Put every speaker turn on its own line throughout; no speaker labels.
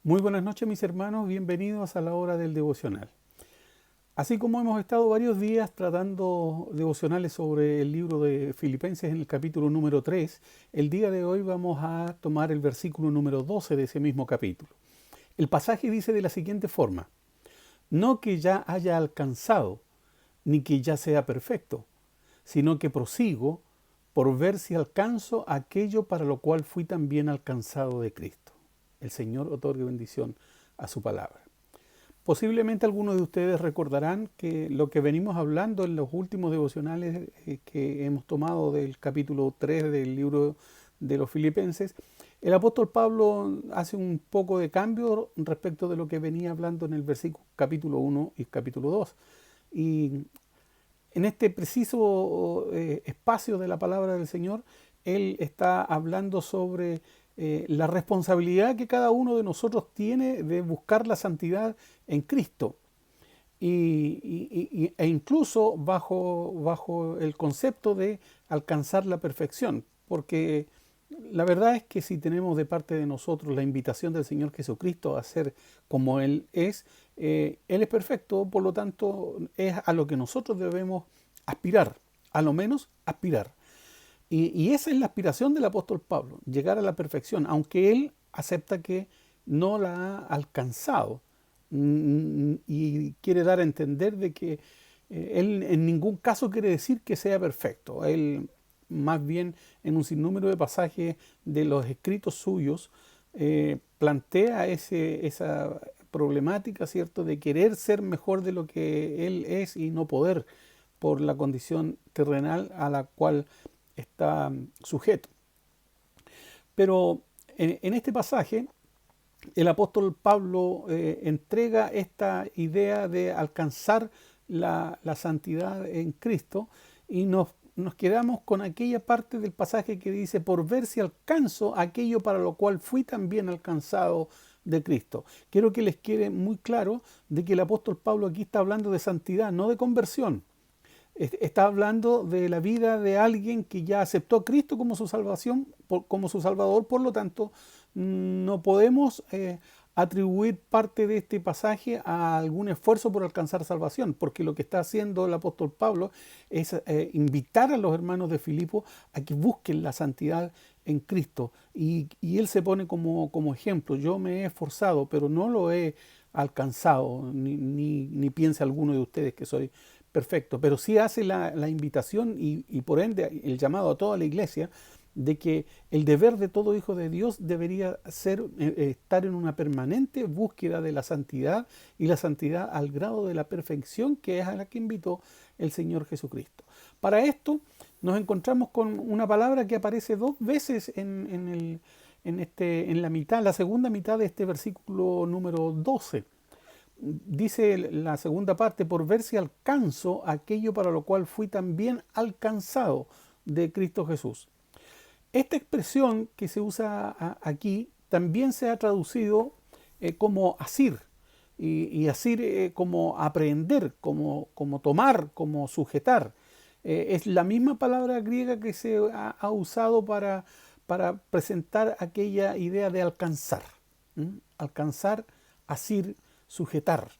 Muy buenas noches, mis hermanos, bienvenidos a la hora del devocional. Así como hemos estado varios días tratando devocionales sobre el libro de Filipenses en el capítulo número 3, el día de hoy vamos a tomar el versículo número 12 de ese mismo capítulo. El pasaje dice de la siguiente forma: no que ya haya alcanzado, ni que ya sea perfecto, sino que prosigo por ver si alcanzo aquello para lo cual fui también alcanzado de Cristo. El Señor otorgue bendición a su palabra. Posiblemente algunos de ustedes recordarán que lo que venimos hablando en los últimos devocionales que hemos tomado del capítulo 3 del libro de los Filipenses, el apóstol Pablo hace un poco de cambio respecto de lo que venía hablando en el versículo capítulo 1 y capítulo 2. Y en este preciso espacio de la palabra del Señor, Él está hablando sobre la responsabilidad que cada uno de nosotros tiene de buscar la santidad en Cristo. E incluso bajo el concepto de alcanzar la perfección. Porque la verdad es que si tenemos de parte de nosotros la invitación del Señor Jesucristo a ser como Él es perfecto, por lo tanto es a lo que nosotros debemos aspirar, a lo menos aspirar. Y esa es la aspiración del apóstol Pablo, llegar a la perfección, aunque él acepta que no la ha alcanzado y quiere dar a entender de que él en ningún caso quiere decir que sea perfecto. Él más bien en un sinnúmero de pasajes de los escritos suyos plantea esa problemática, ¿cierto?, de querer ser mejor de lo que él es y no poder por la condición terrenal a la cual está sujeto. Pero en este pasaje el apóstol Pablo entrega esta idea de alcanzar la santidad en Cristo y nos quedamos con aquella parte del pasaje que dice: por ver si alcanzo aquello para lo cual fui también alcanzado de Cristo. Quiero que les quede muy claro de que el apóstol Pablo aquí está hablando de santidad, no de conversión. Está hablando de la vida de alguien que ya aceptó a Cristo como su salvación, como su Salvador. Por lo tanto, no podemos atribuir parte de este pasaje a algún esfuerzo por alcanzar salvación, porque lo que está haciendo el apóstol Pablo es invitar a los hermanos de Filipo a que busquen la santidad en Cristo. Y él se pone como ejemplo: yo me he esforzado, pero no lo he alcanzado, ni piense alguno de ustedes que soy perfecto, pero sí hace la invitación y por ende el llamado a toda la iglesia de que el deber de todo hijo de Dios debería ser estar en una permanente búsqueda de la santidad, y la santidad al grado de la perfección que es a la que invitó el Señor Jesucristo. Para esto nos encontramos con una palabra que aparece dos veces en la segunda mitad de este versículo número 12. Dice la segunda parte: por ver si alcanzo aquello para lo cual fui también alcanzado de Cristo Jesús. Esta expresión que se usa aquí también se ha traducido como asir, y asir como aprehender, como tomar, como sujetar. Es la misma palabra griega que se ha usado para presentar aquella idea de alcanzar. Alcanzar, asir, sujetar,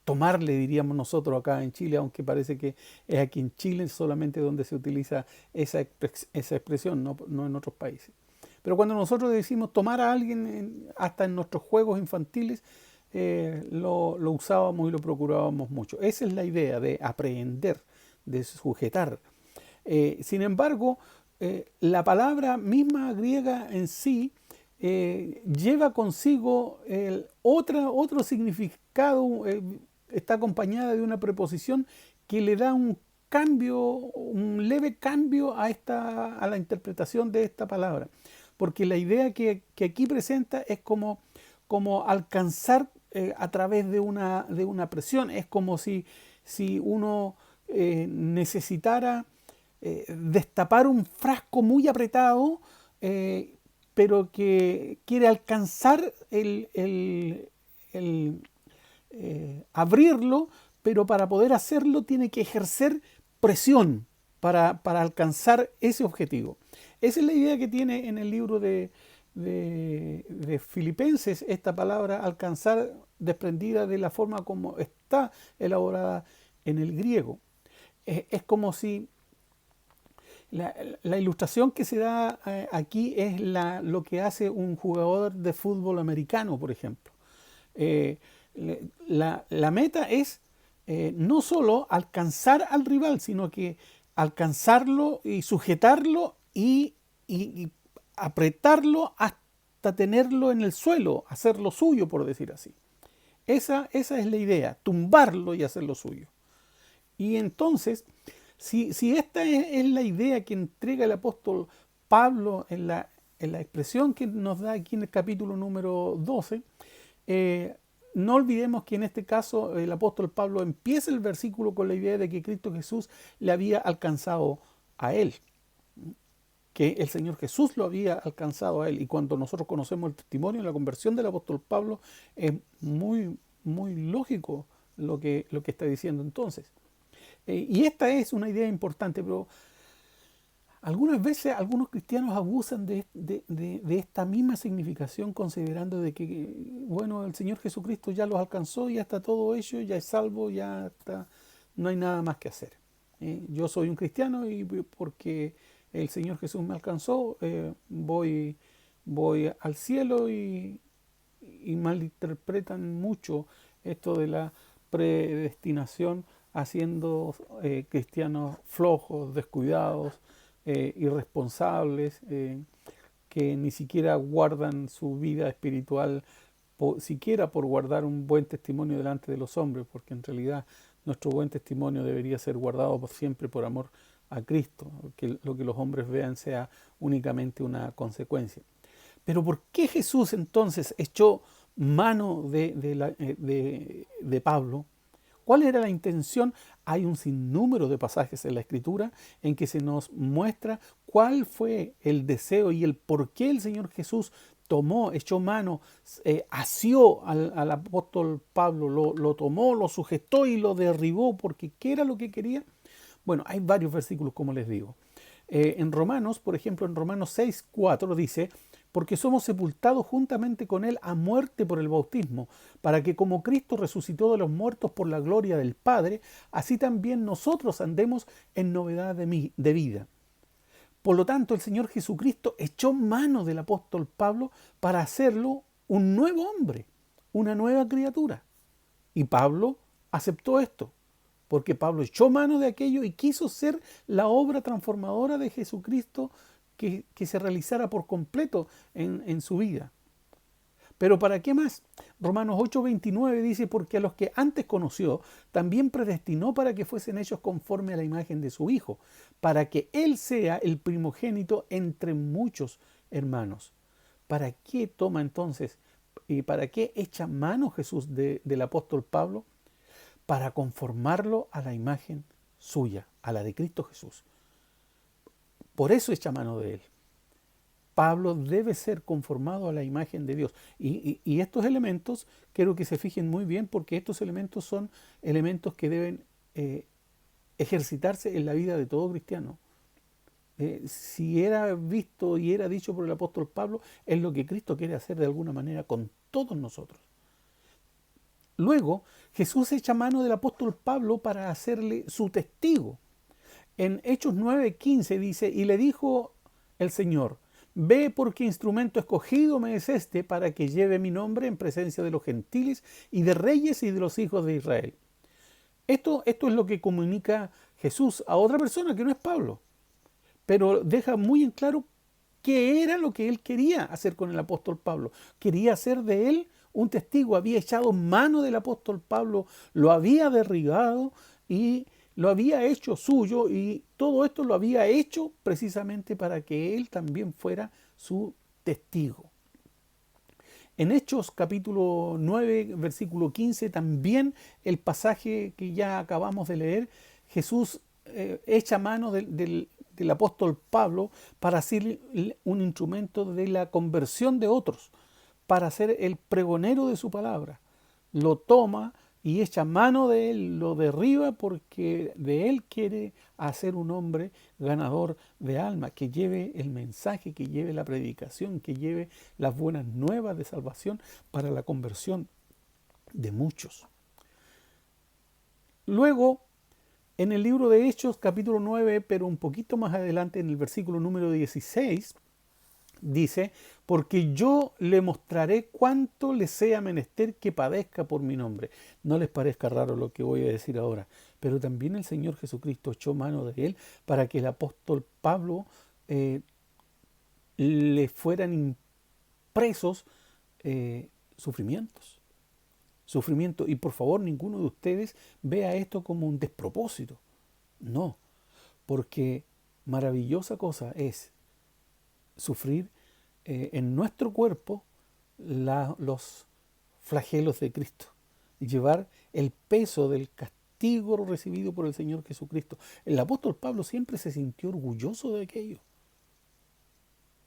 tomarle, diríamos nosotros acá en Chile, aunque parece que es aquí en Chile solamente donde se utiliza esa expresión, no en otros países. Pero cuando nosotros decimos tomar a alguien, hasta en nuestros juegos infantiles, lo usábamos y lo procurábamos mucho. Esa es la idea de aprehender, de sujetar. Sin embargo, la palabra misma griega en sí lleva consigo otro significado, está acompañada de una preposición que le da un cambio, un leve cambio a la interpretación de esta palabra. Porque la idea que aquí presenta es como alcanzar a través de una presión. Es como si uno necesitara destapar un frasco muy apretado, pero que quiere alcanzar abrirlo, pero para poder hacerlo tiene que ejercer presión para alcanzar ese objetivo. Esa es la idea que tiene en el libro de Filipenses, esta palabra alcanzar desprendida de la forma como está elaborada en el griego. Es como si la ilustración que se da aquí es lo que hace un jugador de fútbol americano, por ejemplo. Eh, la meta es no solo alcanzar al rival, sino que alcanzarlo y sujetarlo y apretarlo hasta tenerlo en el suelo, hacerlo suyo, por decir así. Esa es la idea, tumbarlo y hacerlo suyo. Y entonces, si esta es la idea que entrega el apóstol Pablo en la expresión que nos da aquí en el capítulo número 12, no olvidemos que en este caso el apóstol Pablo empieza el versículo con la idea de que Cristo Jesús le había alcanzado a él, que el Señor Jesús lo había alcanzado a él. Y cuando nosotros conocemos el testimonio y la conversión del apóstol Pablo, es muy, muy lógico lo que está diciendo entonces. Y esta es una idea importante, pero algunas veces algunos cristianos abusan de esta misma significación, considerando de que, bueno, el Señor Jesucristo ya los alcanzó, ya está todo hecho, ya es salvo, ya está, no hay nada más que hacer. Yo soy un cristiano y porque el Señor Jesús me alcanzó, voy al cielo y malinterpretan mucho esto de la predestinación, haciendo cristianos flojos, descuidados, irresponsables, que ni siquiera guardan su vida espiritual, siquiera por guardar un buen testimonio delante de los hombres, porque en realidad nuestro buen testimonio debería ser guardado siempre por amor a Cristo, que lo que los hombres vean sea únicamente una consecuencia. Pero ¿por qué Jesús entonces echó mano de Pablo? ¿Cuál era la intención? Hay un sinnúmero de pasajes en la Escritura en que se nos muestra cuál fue el deseo y el por qué el Señor Jesús tomó, echó mano, asió al apóstol Pablo, lo tomó, lo sujetó y lo derribó, porque ¿qué era lo que quería? Bueno, hay varios versículos, como les digo. En Romanos, por ejemplo, en Romanos 6:4 dice: porque somos sepultados juntamente con Él a muerte por el bautismo, para que como Cristo resucitó de los muertos por la gloria del Padre, así también nosotros andemos en novedad de vida. Por lo tanto, el Señor Jesucristo echó mano del apóstol Pablo para hacerlo un nuevo hombre, una nueva criatura. Y Pablo aceptó esto, porque Pablo echó mano de aquello y quiso ser la obra transformadora de Jesucristo que se realizara por completo en su vida. Pero ¿para qué más? Romanos 8:29 dice: porque a los que antes conoció, también predestinó para que fuesen hechos conforme a la imagen de su Hijo, para que Él sea el primogénito entre muchos hermanos. ¿Para qué toma entonces y para qué echa mano Jesús del apóstol Pablo? Para conformarlo a la imagen suya, a la de Cristo Jesús. Por eso echa mano de él. Pablo debe ser conformado a la imagen de Dios. Y estos elementos, quiero que se fijen muy bien, porque estos elementos son elementos que deben ejercitarse en la vida de todo cristiano. Si era visto y era dicho por el apóstol Pablo, es lo que Cristo quiere hacer de alguna manera con todos nosotros. Luego, Jesús echa mano del apóstol Pablo para hacerle su testigo. En Hechos 9:15 dice: y le dijo el Señor: ve, porque instrumento escogido me es este para que lleve mi nombre en presencia de los gentiles y de reyes y de los hijos de Israel. Esto es lo que comunica Jesús a otra persona que no es Pablo, pero deja muy en claro qué era lo que él quería hacer con el apóstol Pablo. Quería hacer de él un testigo, había echado mano del apóstol Pablo, lo había derribado y lo había hecho suyo, y todo esto lo había hecho precisamente para que él también fuera su testigo. En Hechos capítulo 9, versículo 15, también el pasaje que ya acabamos de leer, Jesús echa mano del apóstol Pablo para ser un instrumento de la conversión de otros, para ser el pregonero de su palabra. Lo toma y echa mano de él, lo derriba porque de él quiere hacer un hombre ganador de alma, que lleve el mensaje, que lleve la predicación, que lleve las buenas nuevas de salvación para la conversión de muchos. Luego, en el libro de Hechos, capítulo 9, pero un poquito más adelante, en el versículo número 16, dice, porque yo le mostraré cuánto le sea menester que padezca por mi nombre. No les parezca raro lo que voy a decir ahora, pero también el Señor Jesucristo echó mano de él para que el apóstol Pablo le fueran impresos sufrimientos. Sufrimiento. Y por favor, ninguno de ustedes vea esto como un despropósito. No, porque maravillosa cosa es sufrir en nuestro cuerpo los flagelos de Cristo y llevar el peso del castigo recibido por el Señor Jesucristo. El apóstol Pablo siempre se sintió orgulloso de aquello,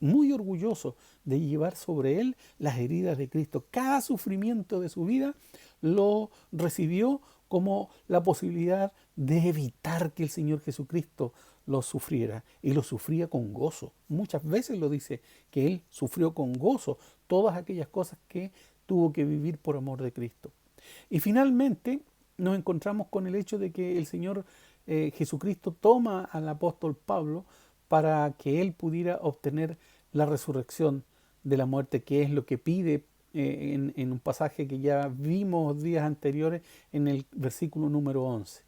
muy orgulloso de llevar sobre él las heridas de Cristo. Cada sufrimiento de su vida lo recibió como la posibilidad de evitar que el Señor Jesucristo lo sufriera, y lo sufría con gozo. Muchas veces lo dice, que él sufrió con gozo todas aquellas cosas que tuvo que vivir por amor de Cristo. Y finalmente nos encontramos con el hecho de que el Señor Jesucristo toma al apóstol Pablo para que él pudiera obtener la resurrección de la muerte, que es lo que pide en un pasaje que ya vimos días anteriores en el versículo número 11.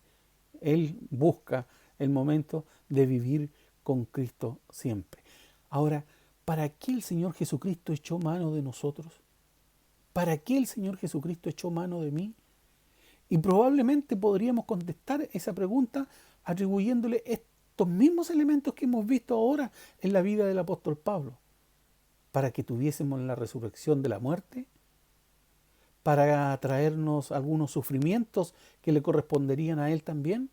Él busca el momento de vivir con Cristo siempre. Ahora, ¿para qué el Señor Jesucristo echó mano de nosotros? ¿Para qué el Señor Jesucristo echó mano de mí? Y probablemente podríamos contestar esa pregunta atribuyéndole estos mismos elementos que hemos visto ahora en la vida del apóstol Pablo. Para que tuviésemos la resurrección de la muerte, para traernos algunos sufrimientos que le corresponderían a él también.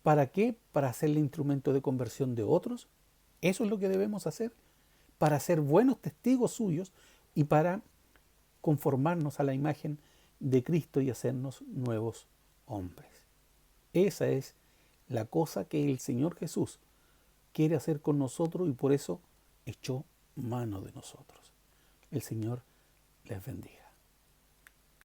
¿Para qué? Para hacerle instrumento de conversión de otros. Eso es lo que debemos hacer, para ser buenos testigos suyos y para conformarnos a la imagen de Cristo y hacernos nuevos hombres. Esa es la cosa que el Señor Jesús quiere hacer con nosotros, y por eso echó mano de nosotros. El Señor les bendiga.